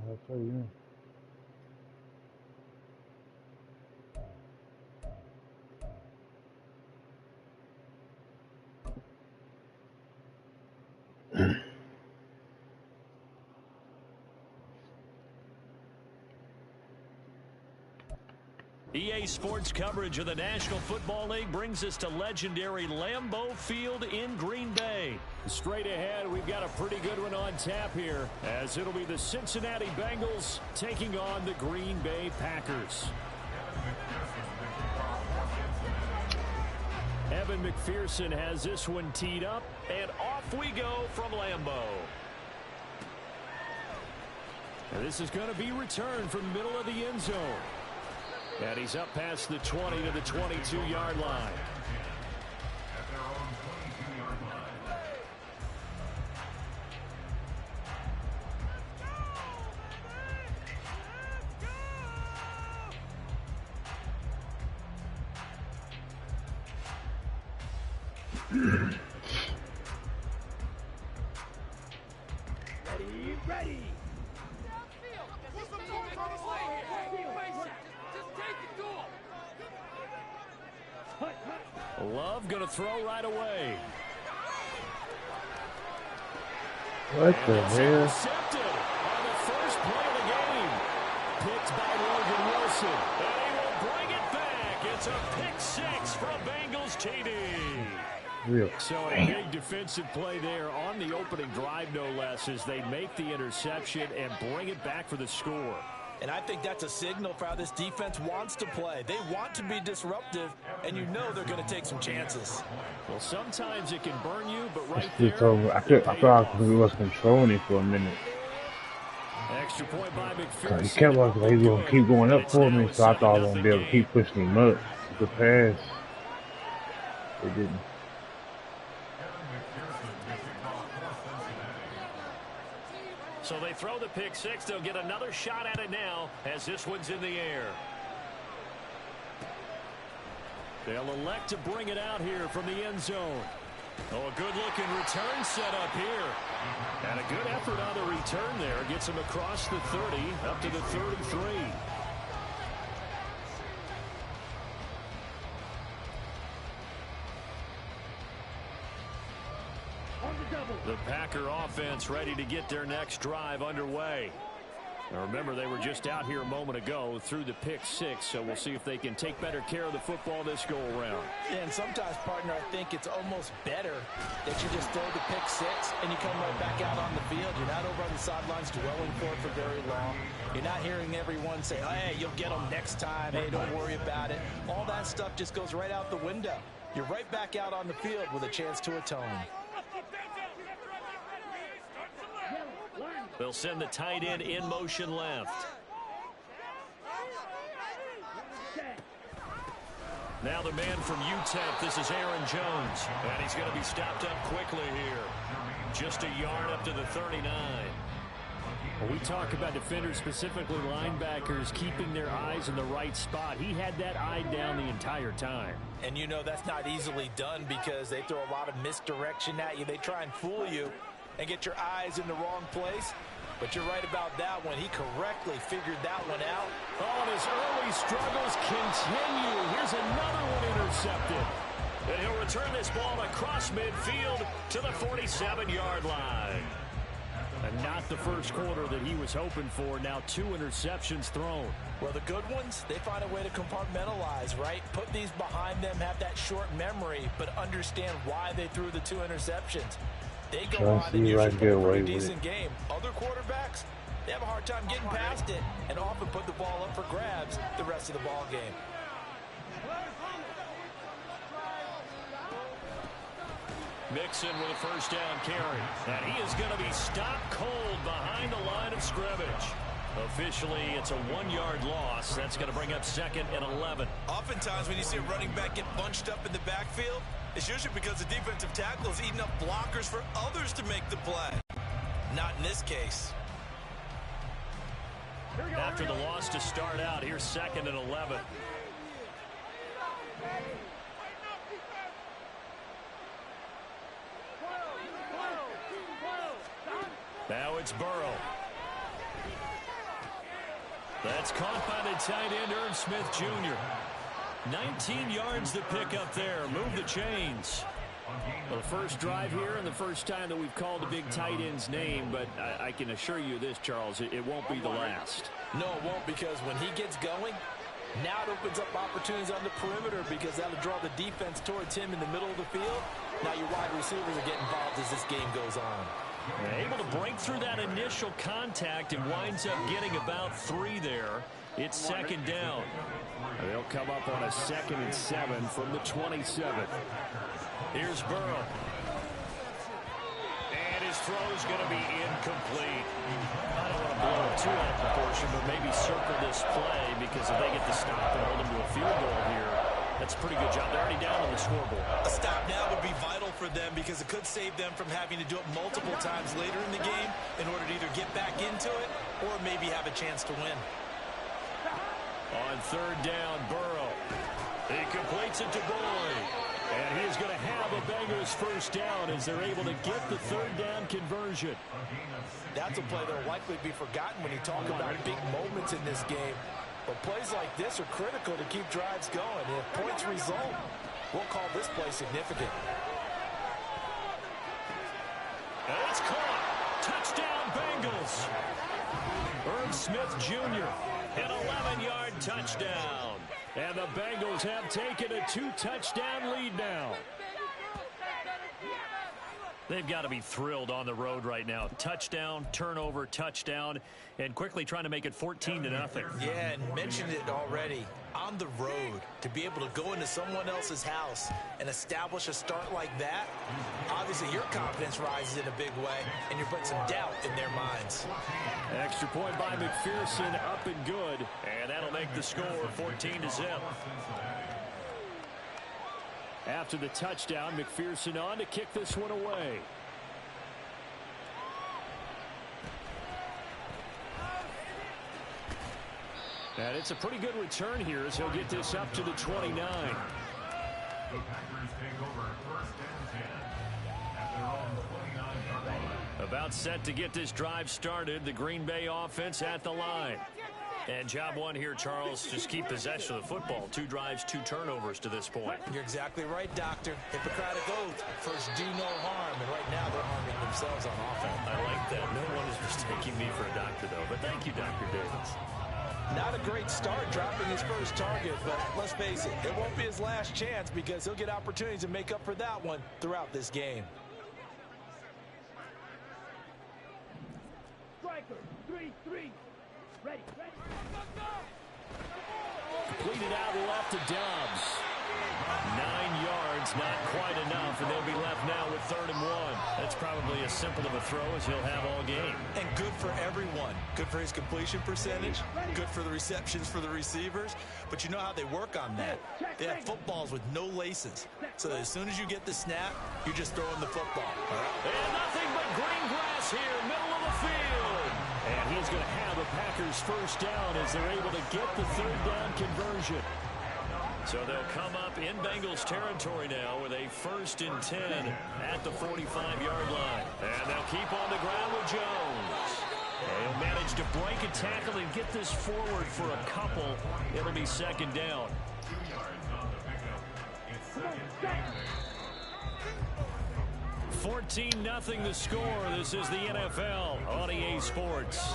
I'll tell you. EA Sports coverage of the National Football League brings us to legendary Lambeau Field in Green Bay. Straight ahead, we've got a pretty good one on tap here, as it'll be the Cincinnati Bengals taking on the Green Bay Packers. Evan McPherson has this one teed up, and off we go from Lambeau. And this is going to be returned from the middle of the end zone. And he's up past the 20 to the 22-yard line. Ready. Love going to throw right away. What the hell? Intercepted on the first play of the game. Picked by Logan Wilson. And he will bring it back. It's a pick six from Bengals TD. Real. So a big defensive play there on the opening drive, no less, as they make the interception and bring it back for the score. And I think that's a signal for how this defense wants to play. They want to be disruptive, and you know they're going to take some chances. Well, sometimes it can burn you, but right there, I thought we was controlling it for a minute. Extra point by McPherson. He kept like he was going to keep going up for me, so I thought I was going to be able to keep pushing him up. The pass, it didn't. So they throw the pick six. They'll get another shot at it now as this one's in the air. They'll elect to bring it out here from the end zone. Oh, a good-looking return set up here. And a good effort on the return there. Gets him across the 30, up to the 33. The Packer offense ready to get their next drive underway. Now remember, they were just out here a moment ago through the pick six, so we'll see if they can take better care of the football this go-around. Yeah, and sometimes, partner, I think it's almost better that you just throw the pick six and you come right back out on the field. You're not over on the sidelines dwelling for it for very long. You're not hearing everyone say, hey, you'll get them next time. Hey, don't worry about it. All that stuff just goes right out the window. You're right back out on the field with a chance to atone. They'll send the tight end in motion left. Now the man from UTEP, this is Aaron Jones. And he's going to be stopped up quickly here. Just a yard up to the 39. When we talk about defenders, specifically linebackers, keeping their eyes in the right spot, he had that eye down the entire time. And you know that's not easily done because they throw a lot of misdirection at you. They try and fool you and get your eyes in the wrong place. But you're right about that one. He correctly figured that one out. Oh, and his early struggles continue. Here's another one intercepted. And he'll return this ball across midfield to the 47-yard line. And not the first quarter that he was hoping for. Now 2 interceptions thrown. Well, the good ones, they find a way to compartmentalize, right? Put these behind them, have that short memory, but understand why they threw the 2 interceptions. They go on and usually play a pretty decent game. Other quarterbacks, they have a hard time getting past it and often put the ball up for grabs the rest of the ball game. Mixon with a first down carry. And he is going to be stopped cold behind the line of scrimmage. Officially, it's a 1-yard loss. That's going to bring up 2nd and 11. Oftentimes when you see a running back get bunched up in the backfield, it's usually because the defensive tackle is eating up blockers for others to make the play. Not in this case. After the loss to start out, here's 2nd and 11. Now it's Burrow. That's caught by the tight end, Irv Smith Jr. 19 yards to pick up there. Move the chains. Well, the first drive here and the first time that we've called a big tight end's name, but I can assure you this, Charles, it won't be the last. No, it won't, because when he gets going, now it opens up opportunities on the perimeter because that'll draw the defense towards him in the middle of the field. Now your wide receivers are getting involved as this game goes on. Able to break through that initial contact and winds up getting about 3 there. It's second down. They'll come up on a 2nd and 7 from the 27. Here's Burrow. And his throw is going to be incomplete. I don't want to blow it too out of proportion, but maybe circle this play because if they get the stop and hold them to a field goal here, that's a pretty good job. They're already down on the scoreboard. A stop now would be vital for them because it could save them from having to do it multiple times later in the game in order to either get back into it or maybe have a chance to win. On 3rd down, Burrow. He completes it to Boyd. And he's going to have a Bengals first down as they're able to get the 3rd down conversion. That's a play that will likely be forgotten when you talk about big moments in this game. But plays like this are critical to keep drives going. And if points result, we'll call this play significant. And it's caught. Touchdown, Bengals. Irv Smith Jr. an 11-yard touchdown. And the Bengals have taken a 2-touchdown lead now. They've got to be thrilled on the road right now. Touchdown, turnover, touchdown, and quickly trying to make it 14-0. Yeah, and mentioned it already. On the road, to be able to go into someone else's house and establish a start like that, obviously your confidence rises in a big way, and you're putting some doubt in their minds. Extra point by McPherson, up and good, and that'll make the score 14-0. After the touchdown, McPherson on to kick this one away. And it's a pretty good return here as he'll get this up to the 29. About set to get this drive started. The Green Bay offense at the line. And job one here, Charles, just keep possession of the football. 2 drives, 2 turnovers to this point. You're exactly right, Doctor. Hippocratic oath. First, do no harm. And right now, they're harming themselves on offense. I like that. No one is mistaking me for a doctor, though. But thank you, Dr. Davis. Not a great start dropping his first target, but let's face it, it won't be his last chance because he'll get opportunities to make up for that one throughout this game. Striker, 3-3. Ready. Completed out left to Dobbs. 9 yards, not quite enough, and they'll be left now with 3rd and 1. That's probably as simple of a throw as he'll have all game. And good for everyone. Good for his completion percentage. Good for the receptions for the receivers. But you know how they work on that. They have footballs with no laces. So as soon as you get the snap, you're just throwing the football. And nothing but green grass here, middle of the field. And he's going to have a Packers first down as they're able to get the 3rd down conversion. So they'll come up in Bengals territory now with a 1st and 10 at the 45-yard line. And they'll keep on the ground with Jones. And he'll manage to break a tackle and get this forward for a couple. It'll be 2nd down. 14-0 the score. This is the NFL on EA Sports.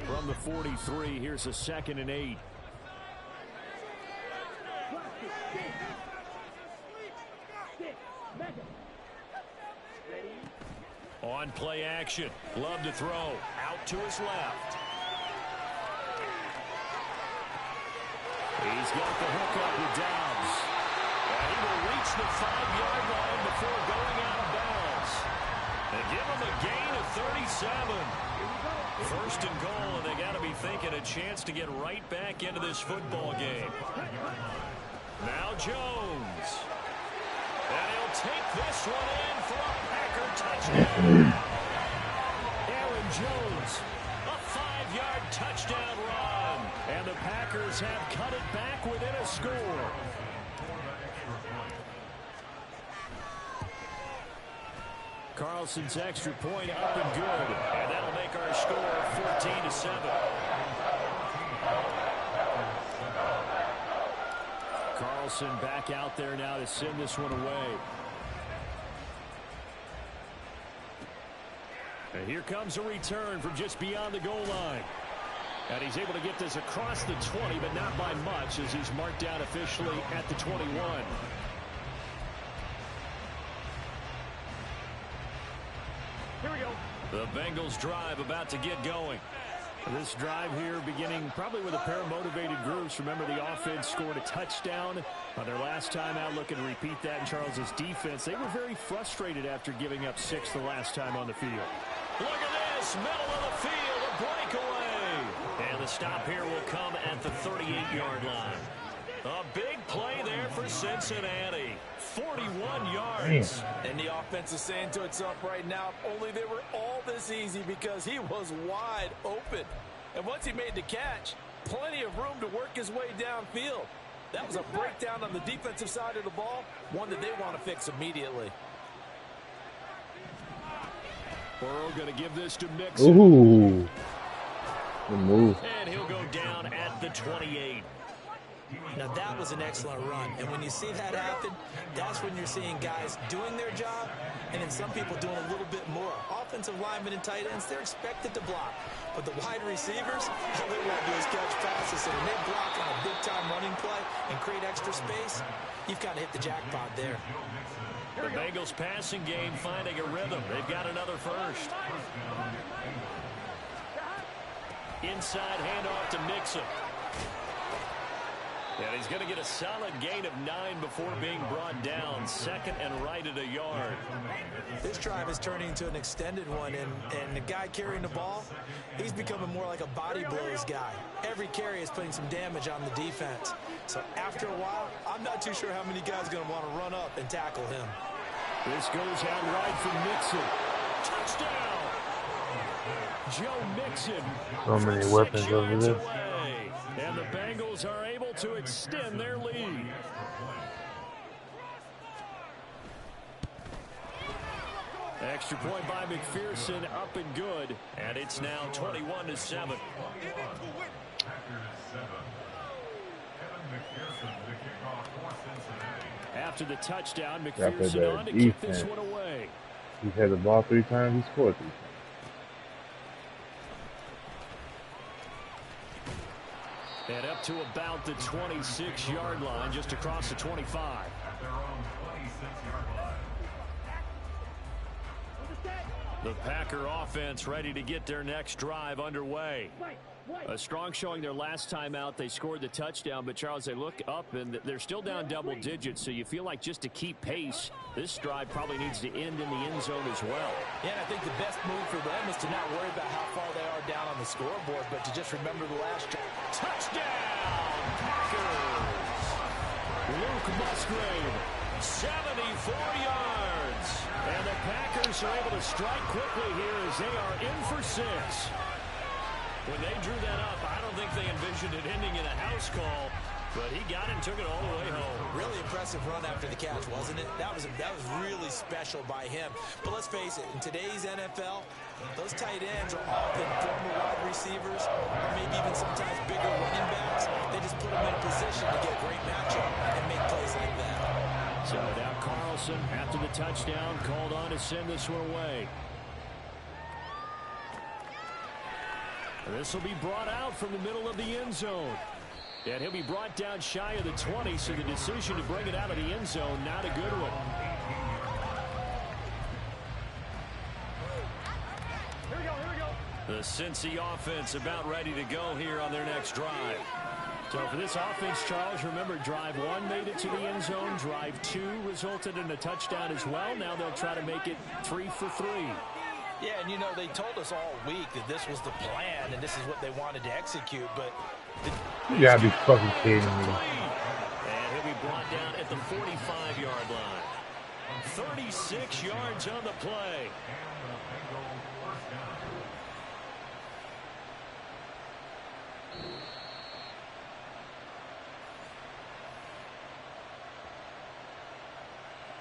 From the 43, here's a 2nd and 8. On play action. Love to throw. Out to his left. He's got the hook up with Dobbs. And he will reach the 5-yard line before going out of bounds. And give him a gain of 37. 1st and goal, and they got to be thinking a chance to get right back into this football game. Now Jones. And he'll take this one in for a Packer touchdown. Aaron Jones, a 5-yard touchdown run. And the Packers have cut it back within a score. Carlson's extra point up and good. And that'll make our score 14-7. Carlson back out there now to send this one away. And here comes a return from just beyond the goal line. And he's able to get this across the 20, but not by much, as he's marked down officially at the 21. Here we go. The Bengals drive about to get going. This drive here beginning probably with a pair of motivated groups. Remember, the offense scored a touchdown on their last time out. Looking to repeat that in Charles's defense. They were very frustrated after giving up 6 the last time on the field. Look at this, middle of the field, a breakaway. And the stop here will come at the 38-yard line. A big play there for Cincinnati. 41 yards. And the offense is saying to itself right now, only they were all this easy because he was wide open. And once he made the catch, plenty of room to work his way downfield. That was a breakdown on the defensive side of the ball, one that they want to fix immediately. Burrow going to give this to Mixon. Ooh. Good move. And he'll go down at the 28. Now that was an excellent run, and when you see that happen, that's when you're seeing guys doing their job, and then some people doing a little bit more. Offensive linemen and tight ends, they're expected to block, but the wide receivers, all they want to do is catch passes, and when they block on a big-time running play and create extra space, you've kind of hit the jackpot there. The Bengals passing game finding a rhythm. They've got another first. Inside handoff to Mixon. And he's going to get a solid gain of 9 before being brought down. Second and right at a yard. This drive is turning into an extended one, and the guy carrying the ball, he's becoming more like a body blows guy. Every carry is putting some damage on the defense. So after a while, I'm not too sure how many guys are going to want to run up and tackle him. This goes out right for Mixon. Touchdown! Joe Mixon. So many weapons over there. Away. And the Bengals are able to extend their lead. Extra point by McPherson, up and good. And it's now 21-7. After the touchdown, McPherson on to kick this one away. He's had the ball 3 times, he scored 3 times. And up to about the 26-yard line, just across the 25. The Packer offense ready to get their next drive underway. A strong showing their last time out. They scored the touchdown, but Charles, they look up and they're still down double digits, so you feel like just to keep pace, this drive probably needs to end in the end zone as well. Yeah, I think the best move for them is to not worry about how far they are down on the scoreboard, but to just remember the last drive. Touchdown, Packers! Luke Musgrave, 74 yards. And the Packers are able to strike quickly here as they are in for 6. When they drew that up, I don't think they envisioned it ending in a house call, but he got it and took it all the way home. Really impressive run after the catch, wasn't it? That was really special by him. But let's face it, in today's NFL, those tight ends are often former wide receivers, or maybe even sometimes bigger running backs. They just put them in a position to get a great matchup and make plays like that. So now Carlson, after the touchdown, called on to send this one away. This will be brought out from the middle of the end zone. And he'll be brought down shy of the 20, so the decision to bring it out of the end zone, not a good one. Here we go. The Cincy offense about ready to go here on their next drive. So for this offense, Charles, remember drive 1 made it to the end zone. Drive 2 resulted in a touchdown as well. Now they'll try to make it 3 for 3. Yeah, and you know, they told us all week that this was the plan and this is what they wanted to execute, but... You gotta be fucking kidding me. And he'll be brought down at the 45-yard line. 36 yards on the play.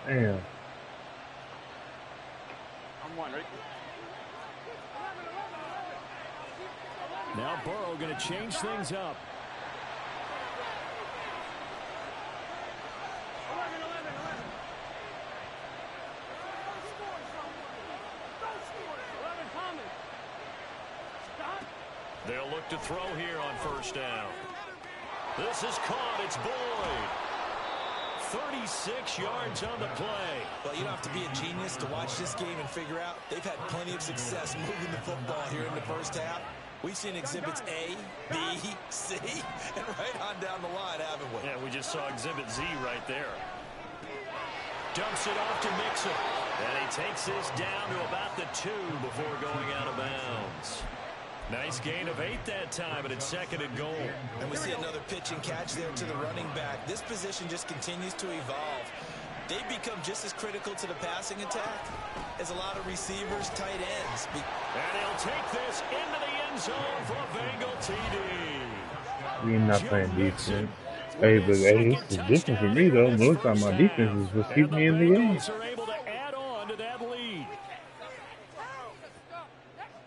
Damn. I'm white. Now Burrow going to change things up. They'll look to throw here on first down. This is caught. It's Boyd. 36 yards on the play. Well, you don't have to be a genius to watch this game and figure out they've had plenty of success moving the football here in the first half. We've seen exhibits A, B, C, and right on down the line, haven't we? Yeah, we just saw exhibit Z right there. Dumps it off to Mixon. And he takes this down to about the 2 before going out of bounds. Nice gain of 8 that time, but it's second and goal. And we see another pitch and catch there to the running back. This position just continues to evolve. They've become just as critical to the passing attack as a lot of receivers, tight ends. And he'll take this into the end zone for a Bengal TD. We're not playing defense. Hey, but hey, it's the difference for me though. Most of my defense is just keep me in the game. Are able to add on to that lead.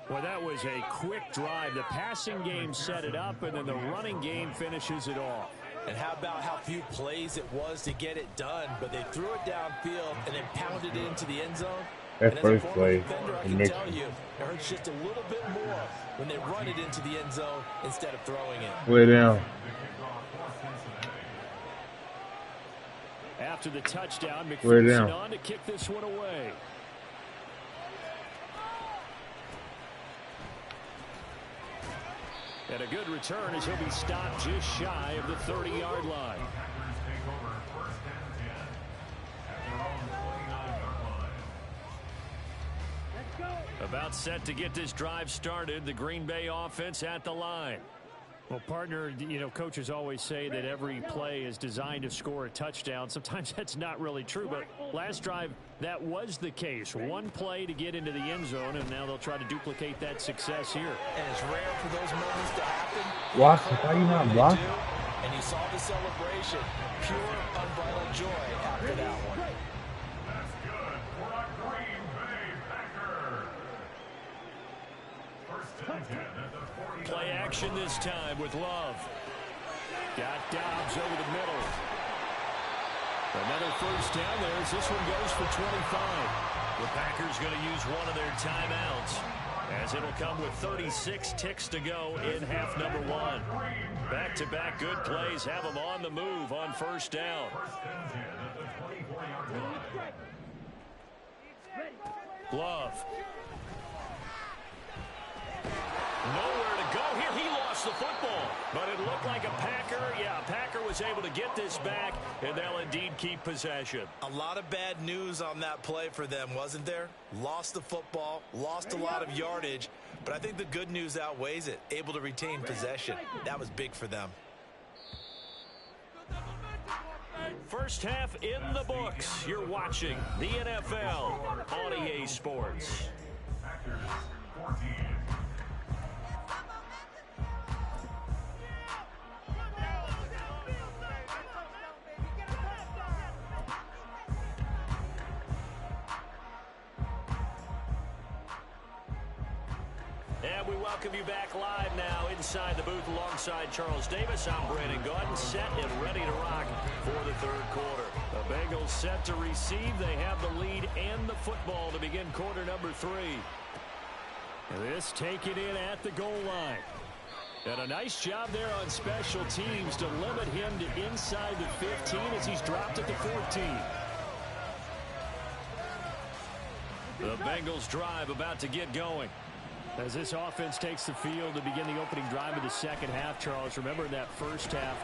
Well, that was a quick drive. The passing game set it up, and then the running game finishes it off. And how about how few plays it was to get it done, but they threw it downfield and then pounded it into the end zone. That first play, defender, I can tell you, it hurts just a little bit more when they run it into the end zone instead of throwing it. Way down. After the touchdown, McPherson on to kick this one away. And a good return as he'll be stopped just shy of the 30-yard line. About set to get this drive started. The Green Bay offense at the line. Well, partner, you know, coaches always say that every play is designed to score a touchdown. Sometimes that's not really true, but last drive, that was the case. One play to get into the end zone, and now they'll try to duplicate that success here. And it's rare for those moments to happen. Watch it. How you not block? And you saw the celebration. Pure, unbridled joy after that one. Play action this time with Love. Got Dobbs over the middle. Another first down there as this one goes for 25. The Packers going to use one of their timeouts as it'll come with 36 ticks to go in half number 1. Back-to-back good plays have them on the move on first down. Love. Nowhere to go here. He lost the football, but it looked like a Packer. Yeah, a Packer was able to get this back, and they'll indeed keep possession. A lot of bad news on that play for them, wasn't there? Lost the football, lost a lot of yardage, but I think the good news outweighs it. Able to retain possession. That was big for them. First half in the books. You're watching the NFL on EA Sports. And we welcome you back live now inside the booth alongside Charles Davis. I'm Brandon Gaudin, set and ready to rock for the third quarter. The Bengals set to receive. They have the lead and the football to begin quarter number 3. And this taken in at the goal line. And a nice job there on special teams to limit him to inside the 15 as he's dropped at the 14. The Bengals drive about to get going. As this offense takes the field to begin the opening drive of the second half, Charles, remember in that first half,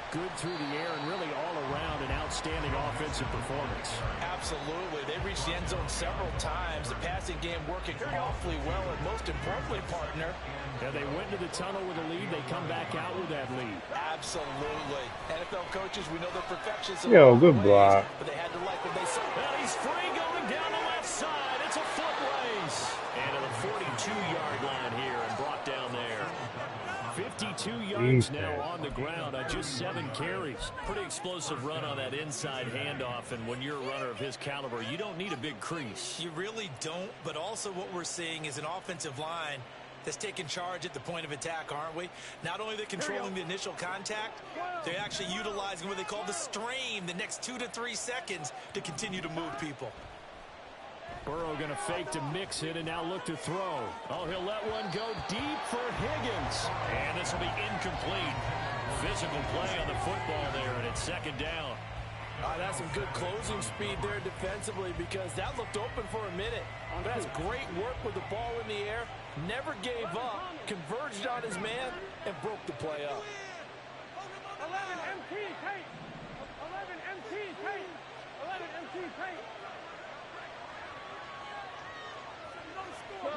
good through the air and really all around an outstanding offensive performance. Absolutely. They reached the end zone several times. The passing game working awfully well, and most importantly, partner. Yeah, they went to the tunnel with a lead. They come back out with that lead. Absolutely. NFL coaches, we know they're perfectionists. Yo, good block. But they had to like what they saw. And he's free going down the left side. It's a foot race. And to the 42-yard line here and brought down there. 52 yards now on the ground on just 7 carries. Pretty explosive run on that inside handoff, and when you're a runner of his caliber, you don't need a big crease. You really don't, but also what we're seeing is an offensive line that's taking charge at the point of attack, aren't we? Not only are they controlling the initial contact, they're actually utilizing what they call the strain, the next 2 to 3 seconds to continue to move people. Burrow going to fake to mix it and now look to throw. Oh, he'll let one go deep for Higgins. And this will be incomplete. Physical play on the football there, and it's 2nd down. That's some good closing speed there defensively because that looked open for a minute. That's great work with the ball in the air. Never gave up, converged on his man, and broke the play up. 11 MT tape. 11 MT tape. 11 MT tape. 12.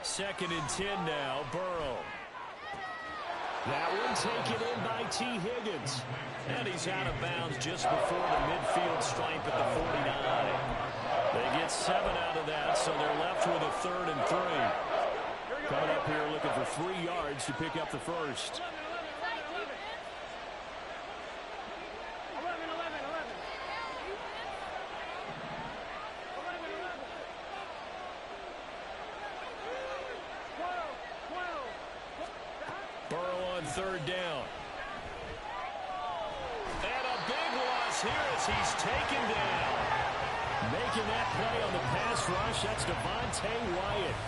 2nd and 10 now, Burrow. That one taken in by T. Higgins. And he's out of bounds just before the midfield stripe at the 49. They get 7 out of that, so they're left with a 3rd and 3. Coming up here looking for 3 yards to pick up the first. 11. Burrow on 3rd down. And a big loss here as he's taken down. Making that play on the pass rush, that's Devontae Wyatt.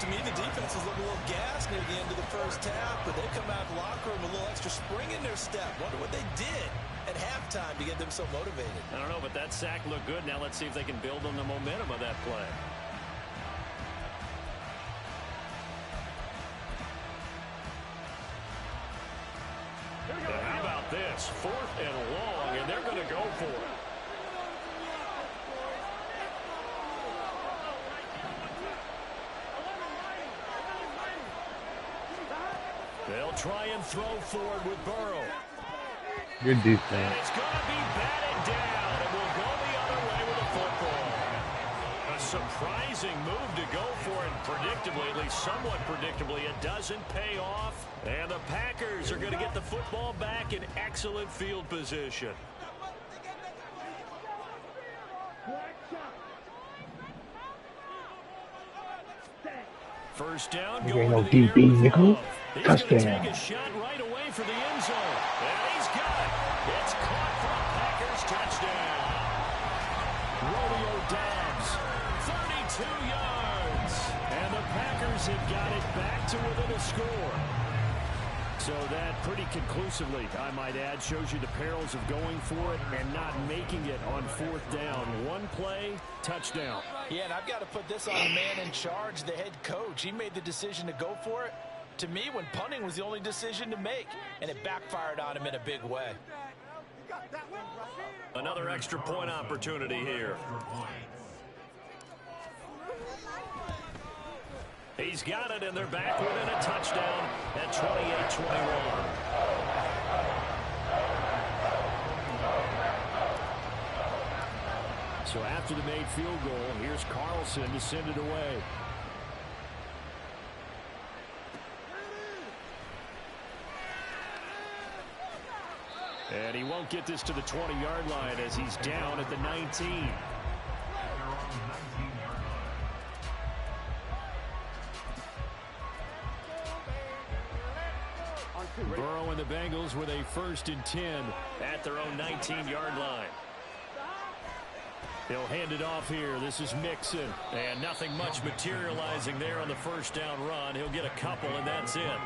To me, the defense is looking a little gassed near the end of the first half, but they come out of the locker room with a little extra spring in their step. Wonder what they did at halftime to get them so motivated. I don't know, but that sack looked good. Now let's see if they can build on the momentum of that play. How about this? 4th and long, and they're going to go for it. They'll try and throw forward with Burrow. Good defense. And it's going to be batted down, and we'll go the other way with the football. A surprising move to go for it, predictably, at least somewhat predictably. It doesn't pay off, and the Packers are going to get the football back in excellent field position. First down, going no to the DB, air. nickel. He's going to Touchdown. take a shot right away for the end zone. And he's got it. It's caught for a Packers touchdown. Rodeo Dobbs, 32 yards. And the Packers have got it back to within a score. So that pretty conclusively, I might add, shows you the perils of going for it and not making it on 4th down. One play, touchdown. Yeah, and I've got to put this on the man in charge, the head coach. He made the decision to go for it. To me, when punting was the only decision to make, and it backfired on him in a big way. Another extra point opportunity here. He's got it, and they're back within a touchdown at 28-21. So after the made field goal, here's Carlson to send it away. And he won't get this to the 20-yard line as he's down at the 19. Burrow and the Bengals with a 1st and 10 at their own 19-yard line. They'll hand it off here. This is Mixon. And nothing much materializing there on the 1st down run. He'll get a couple, and that's it.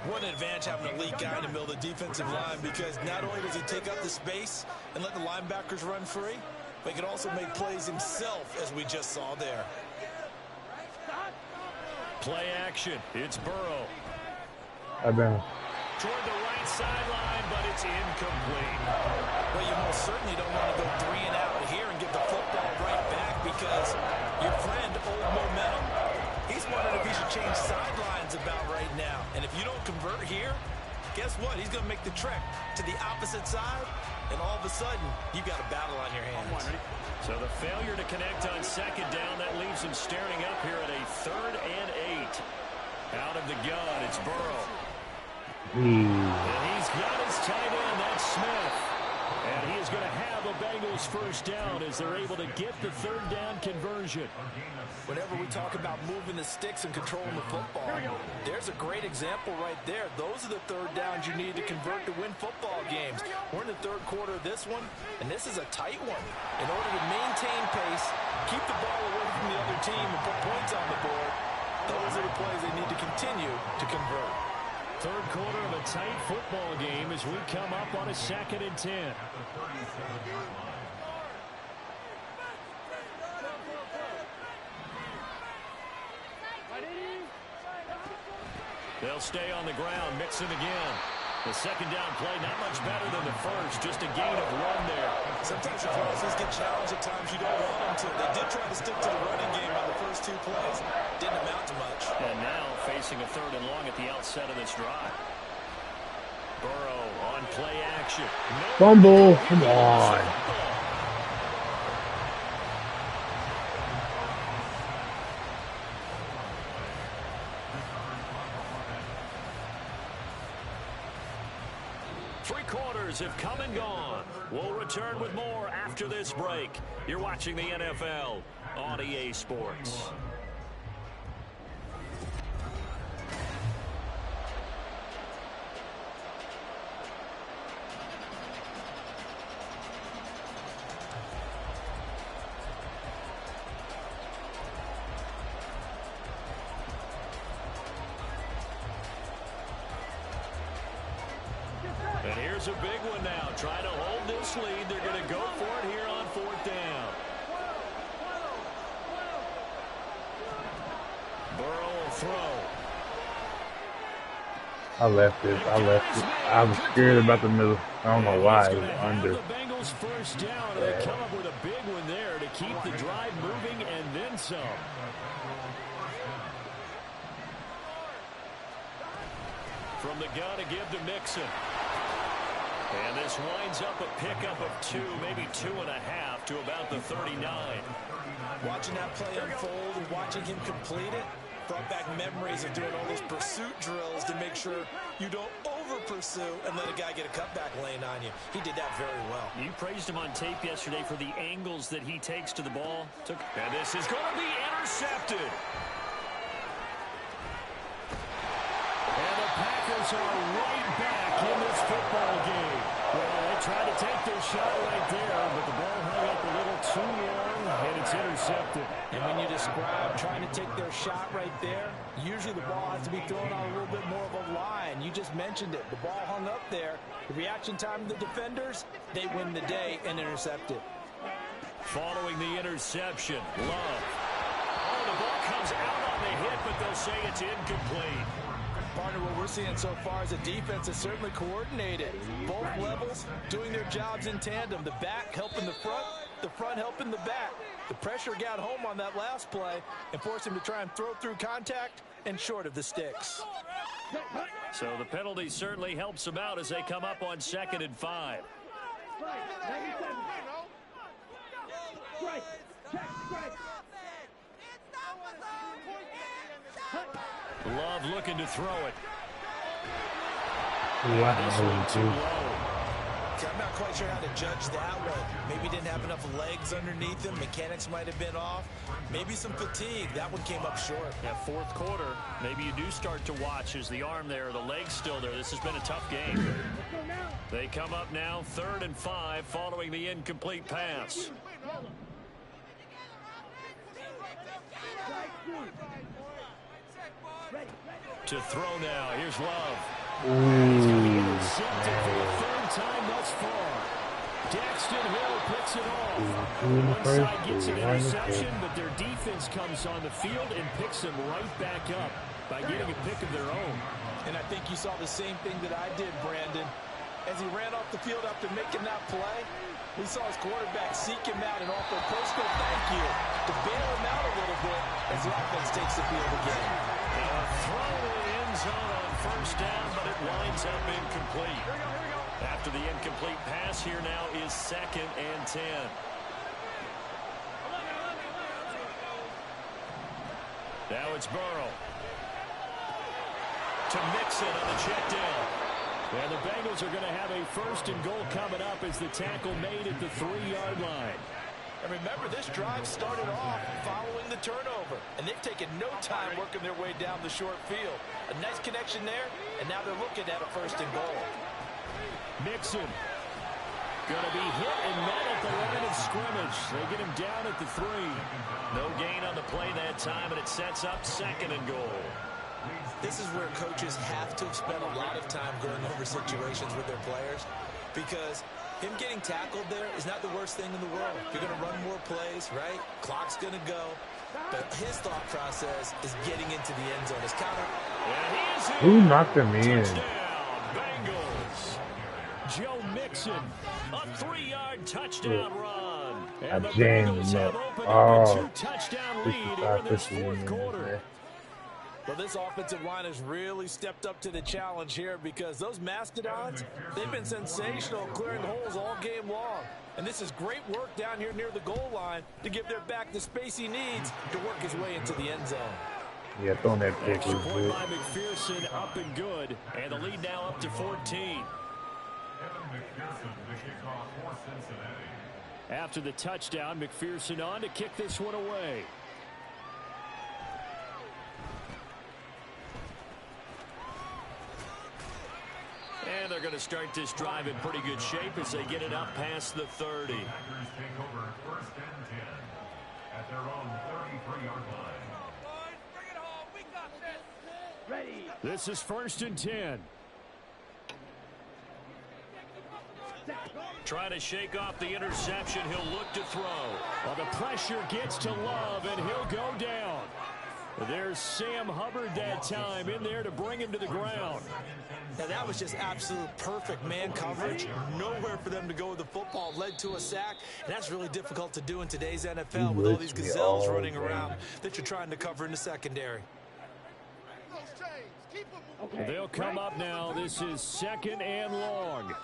What an advantage having an elite guy in the middle of the defensive line, because not only does he take up the space and let the linebackers run free, but he can also make plays himself, as we just saw there. Play action. It's Burrow. Toward the right sideline, but it's incomplete. Well, you most certainly don't want to go 3 and out here and get the football right back, because your friend, Old Momentum, he's wondering if he should change sidelines about right now. And if you don't convert here, guess what? He's going to make the trek to the opposite side, and all of a sudden, you've got a battle on your hands. So the failure to connect on 2nd down, that leaves him staring up here at a 3rd and 8. Out of the gun, it's Burrow. Yeah. And he's got his tight end, that's Smith. And he is going to have a Bengals first down as they're able to get the third down conversion. Whenever we talk about moving the sticks and controlling the football, there's a great example right there. Those are the third downs you need to convert to win football games. We're in the third quarter of this one, and this is a tight one. In order to maintain pace, keep the ball away from the other team, and put points on the board, those are the plays they need to continue to convert. Third quarter of a tight football game as we come up on a 2nd and 10. They'll stay on the ground, mixing again. The second down play, not much better than the first, just a gain of 1 there. Sometimes your crosses get challenged at times you don't want them to. They did try to stick to the running game on the first 2 plays. Didn't amount to much. And now facing a 3rd and long at the outset of this drive. Burrow on play action. Fumble. Come on. Three quarters have come and gone. We'll return with more after this break. You're watching the NFL on EA Sports. And here's a big one now. Trying to hold this lead. They're going to go for it here on 4th down. Burrow will throw. I left it. I was scared about the middle. I don't know why it was under. The Bengals first down, and they come up with a big one there to keep the drive moving and then some. From the gun to give to Mixon. And this winds up a pickup of 2, maybe 2.5 to about the 39. Watching that play unfold and watching him complete it brought back memories of doing all those pursuit drills to make sure you don't over-pursue and let a guy get a cutback lane on you. He did that very well. You praised him on tape yesterday for the angles that he takes to the ball. And this is going to be intercepted. And the Packers are right back in this football game. Well, they tried to take their shot right there, but the ball hung up a little too long, and it's intercepted. And when you describe trying to take their shot right there, usually the ball has to be thrown on a little bit more of a line. You just mentioned it. The ball hung up there. The reaction time of the defenders, they win the day and intercept it. Following the interception, Love. Oh, the ball comes out on the hit, but they'll say it's incomplete. Partner, what we're seeing so far is a defense that's certainly coordinated. Both levels doing their jobs in tandem. The back helping the front helping the back. The pressure got home on that last play and forced him to try and throw through contact and short of the sticks. So the penalty certainly helps them out as they come up on 2nd and 5. Love looking to throw it. This one too low. I'm not quite sure how to judge that one. Maybe didn't have enough legs underneath him. Mechanics might have been off. Maybe some fatigue. That one came up short. Yeah, 4th quarter. Maybe you do start to watch as the arm there, the leg's still there. This has been a tough game. They come up now 3rd and 5 following the incomplete pass. To throw now. Here's Love. He's going to be intercepted for the 3rd time thus far. Daxton Hill picks it off. One side gets an interception, but their defense comes on the field and picks them right back up by getting a pick of their own. And I think you saw the same thing that I did, Brandon. As he ran off the field after making that play, we saw his quarterback seek him out and offer a personal thank you to bail him out a little bit as the offense takes the field again. A throw to the end zone on 1st down, but it winds up incomplete. After the incomplete pass, here now is 2nd and 10. Now it's Burrow. to Mixon on the check down. And the Bengals are going to have a 1st and goal coming up as the tackle made at the 3-yard line. And remember, this drive started off following the turnover, and they've taken no time working their way down the short field. A nice connection there, and now they're looking at a 1st and goal. Mixon going to be hit and met at the line of scrimmage. They get him down at the 3. No gain on the play that time, and it sets up 2nd and goal. This is where coaches have to spend a lot of time going over situations with their players, because him getting tackled there is not the worst thing in the world. You're going to run more plays, right? Clock's going to go. But his thought process is getting into the end zone. His counter. Who knocked him in? Touchdown, Bengals. Joe Mixon, a 3-yard touchdown run. And the Bengals have opened up a 2-touchdown lead here in this 4th quarter. Well, this offensive line has really stepped up to the challenge here, because those Mastodons, they've been sensational clearing holes all game long. And this is great work down here near the goal line to give their back the space he needs to work his way into the end zone. Yeah, throwing that pick was Point good. by McPherson, up and good. And the lead now up to 14. After the touchdown, McPherson on to kick this one away. And they're going to start this drive in pretty good shape as they get it up past the 30. This is 1st and 10. Trying to shake off the interception. He'll look to throw. Well, the pressure gets to Love, and he'll go down. There's Sam Hubbard that time in there to bring him to the ground. Now, that was just absolute perfect man coverage. Nowhere for them to go with the football. Led to a sack. And that's really difficult to do in today's NFL with all these gazelles running around that you're trying to cover in the secondary. They'll come up now. This is 2nd and long.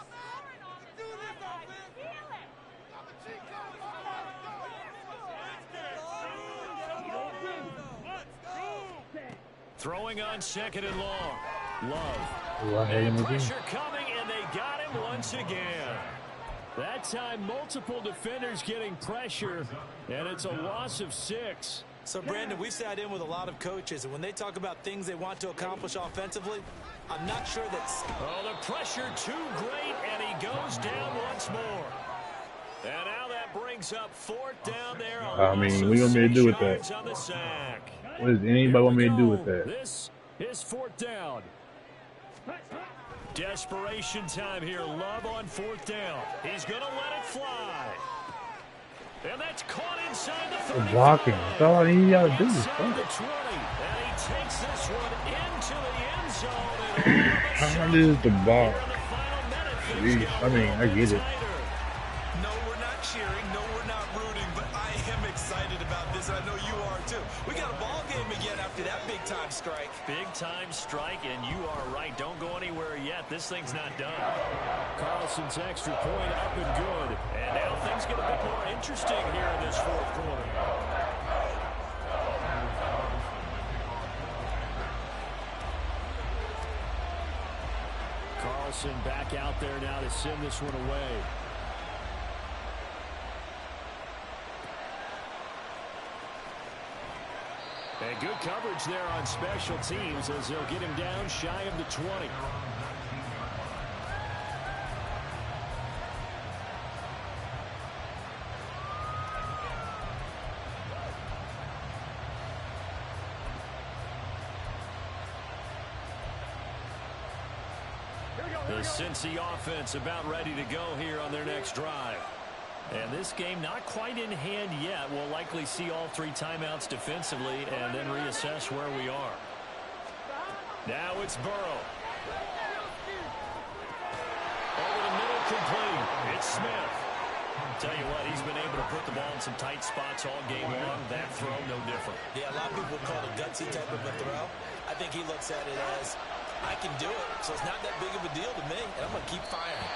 Throwing on 2nd and long. Love. And pressure coming, and they got him once again. That time, multiple defenders getting pressure, and it's a loss of 6. So, Brandon, we've sat in with a lot of coaches, and when they talk about things they want to accomplish offensively, I'm not sure that's... Oh, the pressure too great, and he goes down once more. And now that brings up 4th down there. I mean, what do you want me to do with that? On the sack. What does anybody want me to do with that? This is 4th down. Desperation time here. Love on 4th down. He's going to let it fly. And that's caught inside the 30. Blocking. That's all you got to do. Inside the 20. And he takes this one into the end zone. How is the block? I mean, I get it. No, we're not cheering. No, we're not rooting. But I am excited about this. I know you are, too. We got a ball game again after that big-time strike. Big-time strike, and you are right. Don't go anywhere yet. This thing's not done. Carlson's extra point up and good. And now things get a bit more interesting here in this 4th quarter. Carlson back out there now to send this one away. And good coverage there on special teams as they'll get him down shy of the 20. The Cincy offense about ready to go here on their next drive. And this game not quite in hand yet. We'll likely see all 3 timeouts defensively and then reassess where we are. Now it's Burrow. Over the middle, complete. It's Smith. Tell you what, he's been able to put the ball in some tight spots all game long. That throw, no different. Yeah, a lot of people call it a gutsy type of a throw. I think he looks at it as, I can do it, so it's not that big of a deal to me, and I'm going to keep firing.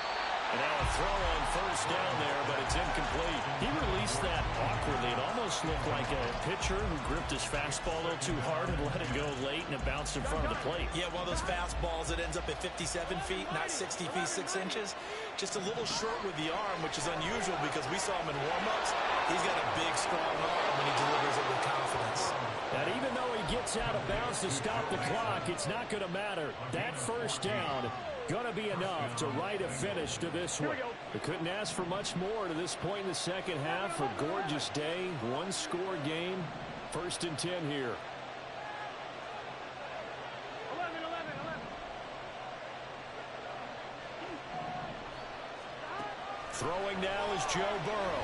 And now a throw on first down there, but it's incomplete. He released that awkwardly. It almost looked like a pitcher who gripped his fastball a little too hard and let it go late, and it bounced in front of the plate. Yeah, one of those fastballs that ends up at 57 feet, not 60 feet, 6 inches. Just a little short with the arm, which is unusual because we saw him in warm-ups. He's got a big, strong arm when he delivers it with confidence. And even though he gets out of bounds to stop the clock, it's not going to matter. That first down going to be enough to write a finish to this one. We couldn't ask for much more to this point in the second half. A gorgeous day, one-score game. 1st and 10 here. 11. Throwing now is Joe Burrow.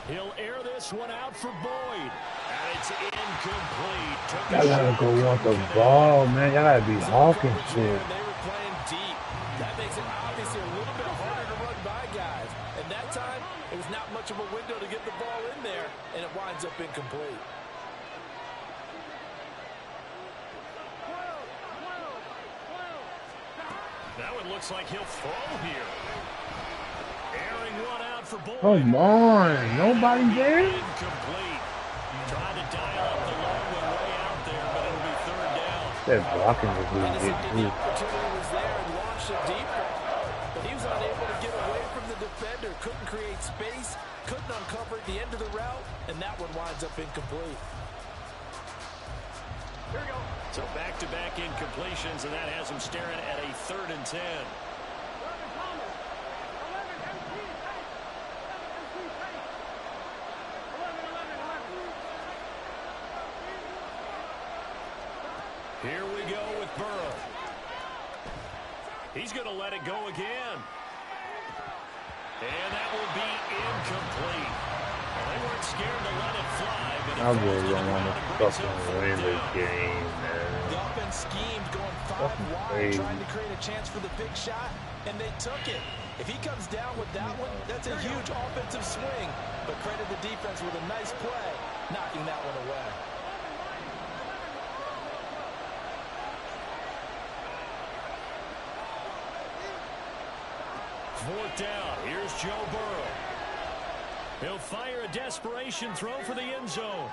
He'll air this one out for Boyd. And it's incomplete. Y'all gotta go want the ball, man. Y'all gotta be hawking shit. They were playing deep. That makes it obviously a little bit harder to run by guys. And that time, it was not much of a window to get the ball in there, and it winds up incomplete. Now it looks like he'll throw here. Airing one out for Boyd. Come on, nobody there? Incomplete. Tried to dial up the long one way out there, but it'll be 3rd down. That blocking was And really the good too. opportunity was there and launched a deep ball. But he was unable to get away from the defender, couldn't create space, couldn't uncover the end of the route, and that one winds up incomplete. Here we go. So back-to-back incompletions, and that has him staring at a 3rd and 10. Here we go with Burrow. He's going to let it go again. And that will be incomplete. Well, they weren't scared to let it fly, but I really don't want to fucking win this game, man. The offense schemed going 5 wide, trying to create a chance for the big shot, and they took it. If he comes down with that one, that's a huge offensive swing. But credit the defense with a nice play, knocking that one away. Fourth down. Here's Joe Burrow. He'll fire a desperation throw for the end zone.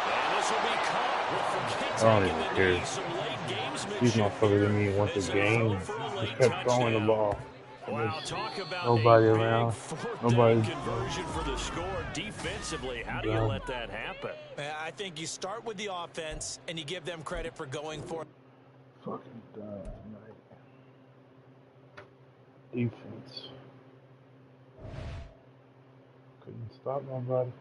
And this will be caught with I don't the even care. knee. Some late gamesmanship These motherfuckers didn't even want the as a game. throw for a Just late kept throwing the touchdown. ball. Wow, talk about Nobody a big around. fourth Nobody. down conversion for the score. Defensively, how do you Yeah. let that happen? I think you start with the offense, and you give them credit for going for it. Fucking dumb, like. Defense. Couldn't stop nobody.